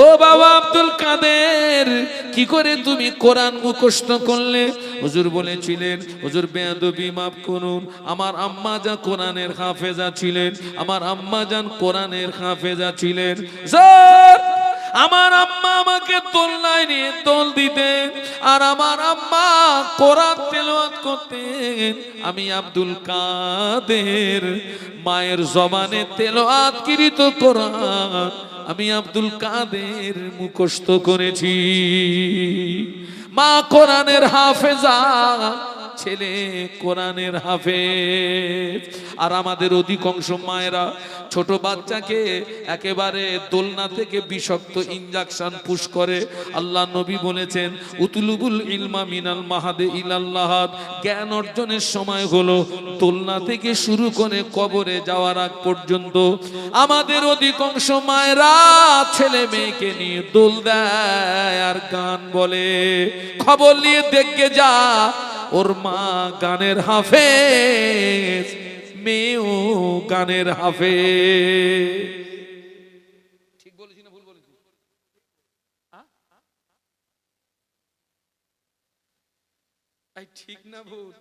ও বাবা আব্দুল কাদের, কি করে তুমি কোরআন মুখস্থ করলে? হুজুর বলেছিলেন, হুজুর বেয়াদবি মাফ করুন, আমার আম্মা জান কোরআনের হাফেজা ছিলেন, আমার আম্মা জান কোরআনের হাফেজা ছিলেন। স্যার, আমার আম্মা আমাকে দোলনায় নিয়ে দোল দিতেন, আর আমার আম্মা কোরআন তেলাওয়াত করতেন। আমি আব্দুল কাদের মায়ের জবানে তেলাওয়াতকৃত কোরআন আমি আব্দুল কাদের মুখস্থ করেছি। মা কোরআনের হাফেজা, ছেলে কোরআনের হাফেজ। আর আমাদের অধিকাংশ মায়েরা ছোট বাচ্চাকে একেবারে দোলনা থেকে বিষাক্ত ইনজেকশন পুশ করে। আল্লাহ নবী বলেছেন, উতুলুবুল ইলমা মিনাল মাহাদে ইলাল্লাহ, জ্ঞান অর্জনের সময় হলো দোলনা থেকে শুরু করে কবরে যাওয়ার আগ পর্যন্ত। আমাদের অধিকাংশ মায়েরা ছেলে মেয়েকে নিয়ে দোল দেয় আর গান বলে। খবর নিয়ে দেখে যা, ওর মা গানের হাফেজ, মেয়েও গানের হাফেজ। ঠিক বলেছি না ভুল বলেছি? ঠিক না ভুল?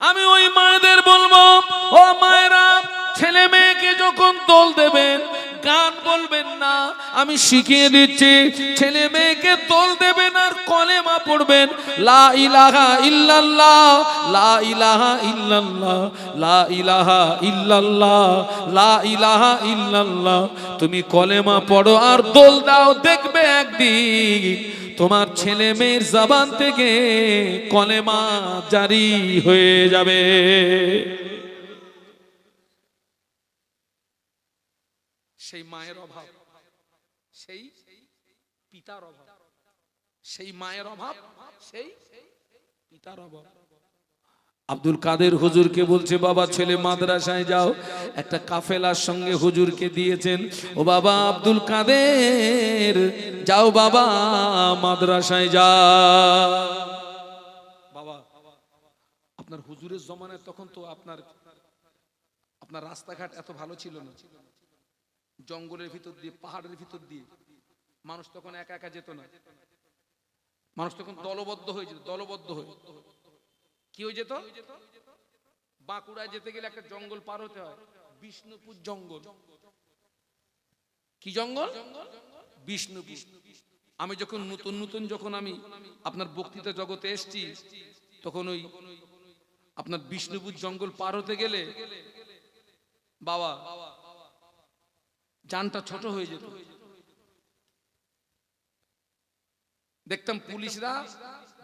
আমি ওই মায়েদের বলবো, ও মায়েরা, ছেলে মেয়েকে যখন দোল দেবেন গান বলবেন না। আমি শিখিয়ে দিচ্ছি, ছেলে মেয়েকে দোল দেবেন আর কলেমা পড়বেন, লা ইলাহা ইল্লাল্লাহ, লা ইলাহা ইল্লাল্লাহ, লা ইলাহা ইল্লাল্লাহ, লা ইলাহা ইল্লাল্লাহ। তুমি কলেমা পড়ো আর দোল দাও, দেখবে একদিন তোমার ছেলে মেয়ের জবান থেকে কলেমা জারি হয়ে যাবে। সেই মায়ের অভাব, সেই পিতার অভাব, সেই মায়ের অভাব, সেই পিতার অভাব। আব্দুল কাদের হুজুরকে বলছে, বাবা ছেলে মাদ্রাসায় যাও। একটা কাফেলার সঙ্গে হুজুরকে দিয়েছেন, ও বাবা আব্দুল কাদের, যাও বাবা মাদ্রাসায় যাও। বাবা, আপনার হুজুরের জমানায় তখন তো আপনার রাস্তাঘাট এত ভালো ছিল না। জঙ্গলের ভিতর দিয়ে, পাহাড়ের ভিতর দিয়ে মানুষ তখন একা একা যেত না। মানুষ তখন দলবদ্ধ হয়ে যেত, দলবদ্ধ হয়ে। কি হয়ে যেত? বাঁকুড়ায় যেতে গেলে একটা জঙ্গল পার হতে হয়, বিষ্ণুপুর জঙ্গল। কি জঙ্গল? বিষ্ণুপুর। আমি যখন নতুন নতুন যখন আমি আপনার বক্তৃতা জগতে এসেছি, তখন ওই আপনার বিষ্ণুপুর জঙ্গল পার হতে গেলে বাবা জানটা ছোট হয়ে যেত। দেখতাম পুলিশরা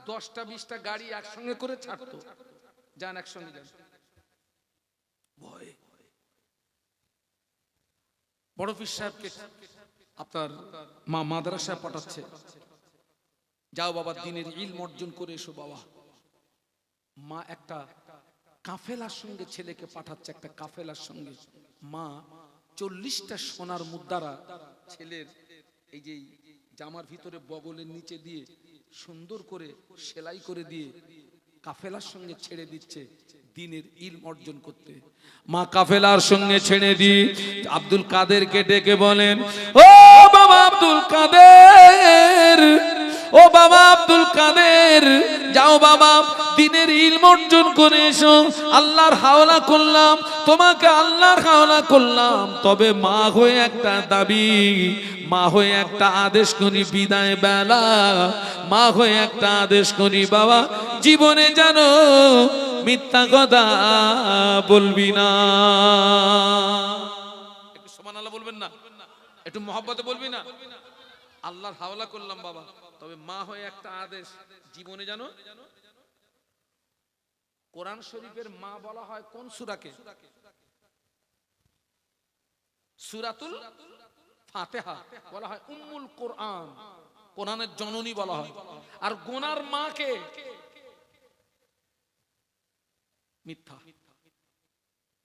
10টা 20টা গাড়ি একসঙ্গে করে ছাড়তো, যান একসঙ্গে যান। ভয়। বড় পীর সাহেবকে আপনার মা মাদ্রাসায় পাঠাচ্ছে, যাও বাবা দিনের ইলম অর্জন করে এসো বাবা। মা একটা কাফেলার সঙ্গে ছেলেকে পাঠাচ্ছে, একটা কাফেলার সঙ্গে। মা 40টা সোনার মুদ্রা ছেলের এই যে জামার ভিতরে বগলের নিচে দিয়ে সুন্দর করে সেলাই করে দিয়ে কাফেলার সঙ্গে ছেড়ে দিচ্ছে দিনের ইলম অর্জন করতে। মা কাফেলার সঙ্গে ছেড়ে দিয়ে আব্দুল কাদেরকে ডেকে বলেন, ও বাবা আব্দুল কাদের, ও বাবা আব্দুল কাদের, যাও বাবা দিনের ইলম অর্জন করে এসো। আল্লাহর হাওলা করলাম, তোমাকে আল্লাহর হাওলা করলাম, তবে মা হয়ে একটা দাবি, মা হয়ে একটা আদেশ করি, বিদায় বেলা মা হয়ে একটা আদেশ করি, বাবা জীবনে জানো মিথ্যা কথা বলবি না। একটু সুবহানাল্লাহ বলবেন না? একটু মহব্বতে বলবি না? আল্লাহর হাওলা করলাম বাবা, তবে মা হয়ে একটা আদেশ, জীবনে জানো। কোরআন শরীফের মা বলা হয় কোন সূরাকে? সূরাতুল ফাতিহা বলা হয় উম্মুল কোরআন, কোরআনের জননী বলা হয়। আর গোনার মাকে মিথ্যা।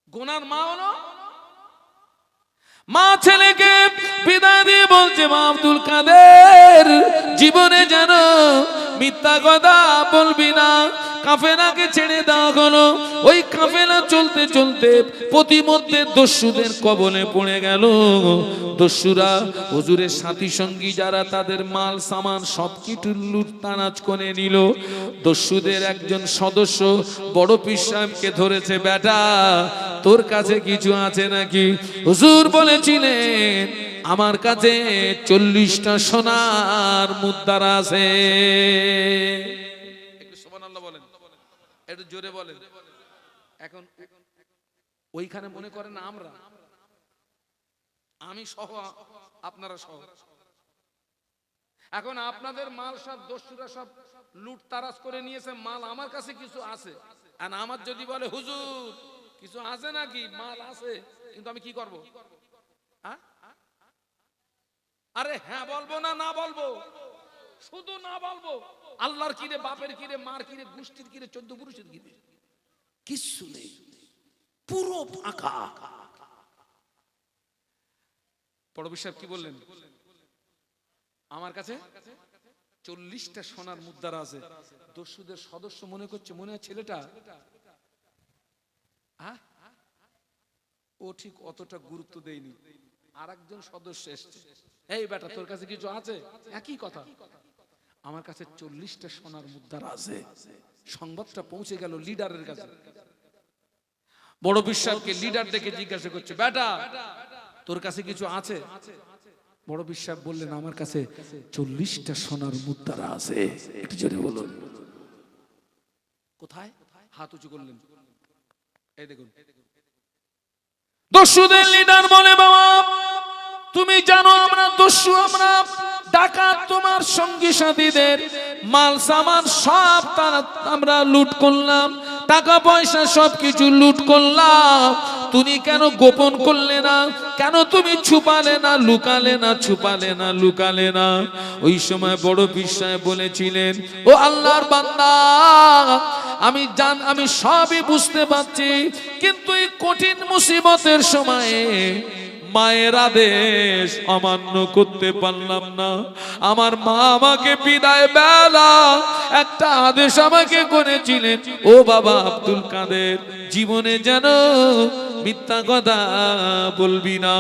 গোনার মা হলো মা ছেলেকে বিদায় দিয়ে বলছে মা আব্দুল কাদের, জীবনে যেন মিথ্যা কথা বলবি না। কাফেলাকে ছেড়ে দেওয়া হলো। ওই কাফেলা চলতে চলতে প্রতিমধ্যে দস্যুদের কবলে পড়ে গেল। দস্যুরা হুজুরের সাথী সঙ্গী যারা, তাদের মাল সামান সবকিছু লুটতারাজ করে নিল। দস্যুদের একজন সদস্য বড় পীর সাহেবকে ধরেছে, বেটা তোর কাছে কিছু আছে নাকি? হুজুর বলেছিলেন আমার কাছে 40টা সোনার মুদ্রা আছে। একটু সুবহানাল্লাহ বলেন, একটু জোরে বলেন। এখন ওইখানে মনে করেন আমরা, আমি সহ, আপনারা সহ, এখন আপনাদের মাল সব দস্যুরা সব লুট তারাজ করে নিয়েছে, মাল আমার কাছে কিছু আছে। আর আমার যদি বলে হুজুর কিছু আছে নাকি, মাল আছে, কিন্তু আমি কি করব? আরে হ্যাঁ বলবো না না বলবো? শুধু না বলবো। আল্লাহর কিরে, বাপের কিরে, মার কিরে, গোষ্ঠীর কিরে, 14 পুরুষের কিরে, কিচ্ছু নেই, পুরো ফাঁকা। পড়বি সাহেব কি বললেন? আমার কাছে 40টা সোনার মুদ্রা আছে। দস্যুদের সদস্য মনে করছে মনে হয় ছেলেটা ও ঠিক অতটা গুরুত্ব দেয়নি। আর একজন সদস্য এসছে, এই বেটা তোর কাছে কিছু আছে? একই কথা, আমার কাছে 40টা সোনার মুদ্রা আছে। সংবাদটা পৌঁছে গেল লিডারের কাছে। বড় পীর সাহেবকে লিডার ডেকে জিজ্ঞাসা করছে, বেটা তোর কাছে কিছু আছে? বড় পীর সাহেব বললেন আমার কাছে 40টা সোনার মুদ্রা আছে। একটু জোরে বলুন। কোথায়? হাত উঁচু করলেন, এই দেখুন। দস্যুদের লিডার বলে, বাবা তুমি জানো আমরা দস্যু, আমরা ডাকাত, তোমার সঙ্গী সাথীদের মাল সামান সব আমরা লুট করলাম, টাকা পয়সা সবকিছু লুট করলাম। তুমি কেন গোপন করলে না? কেন তুমি ছুপালে না, লুকালে না, ছুপালে না, লুকালে না? ওই সময় বড় পীর সাহেব বলেছিলেন, ও আল্লাহর বান্দা, আমি সবই বুঝতে পারছি, কিন্তু এই কঠিন মুসিবতের সময়ে মায়ের আদেশ অমান্য করতে পারলাম না। আমার মা আমাকে বিদায় বেলা একটা আদেশ আমাকে করেছিলেন, ও বাবা আব্দুল কাদের, জীবনে যেন মিথ্যা কথা বলবি না।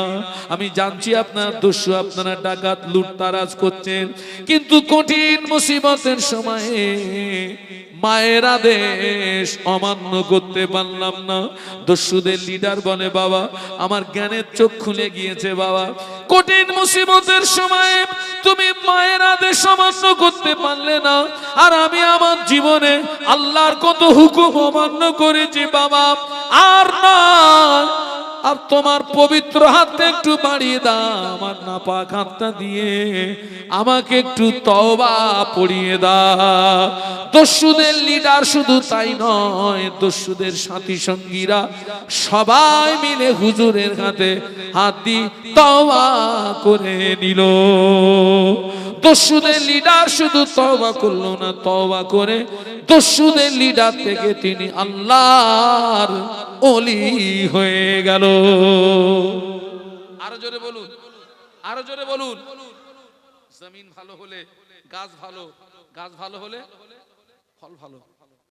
আমি জানছি আপনার দস্যু, আপনারা ডাকাত লুটতারাজ করছেন, কিন্তু কঠিন মুসিবতের সময়ে মায়ের আদেশ অমান্য করতে পারলাম না। দস্যুদের লিডার বলে, বাবা আমার জ্ঞানের চোখ খুলে গিয়েছে বাবা, কঠিন মুসিবতের সময়ে তুমি মায়ের আদেশ অমান্য করতে পারলে না, আর আমি আমার জীবনে আল্লাহর কত হুকুম অমান্য করেছি বাবা, আর না, আর তোমার পবিত্র হাতটা একটু বাড়িয়ে দাও, আমার নাপাক হাতটা দিয়ে আমাকে একটু তওবা পড়িয়ে দাও। দস্যুদের লিডার শুধু তাই নয়, দস্যুদের সাথী সঙ্গীরা সবাই মিলে হুজুরের হাতে হাত দিয়ে তওবা করে নিল। দস্যুদের লিডার শুধু তওবা করলো না, তওবা করে দস্যুদের লিডার থেকে তিনি আল্লাহর ওলি হয়ে গেল। আরো জোরে বলুন, আরো জোরে বলুন। জমিন ভালো হলে গাছ ভালো, গাছ ভালো হলে ফল ভালো।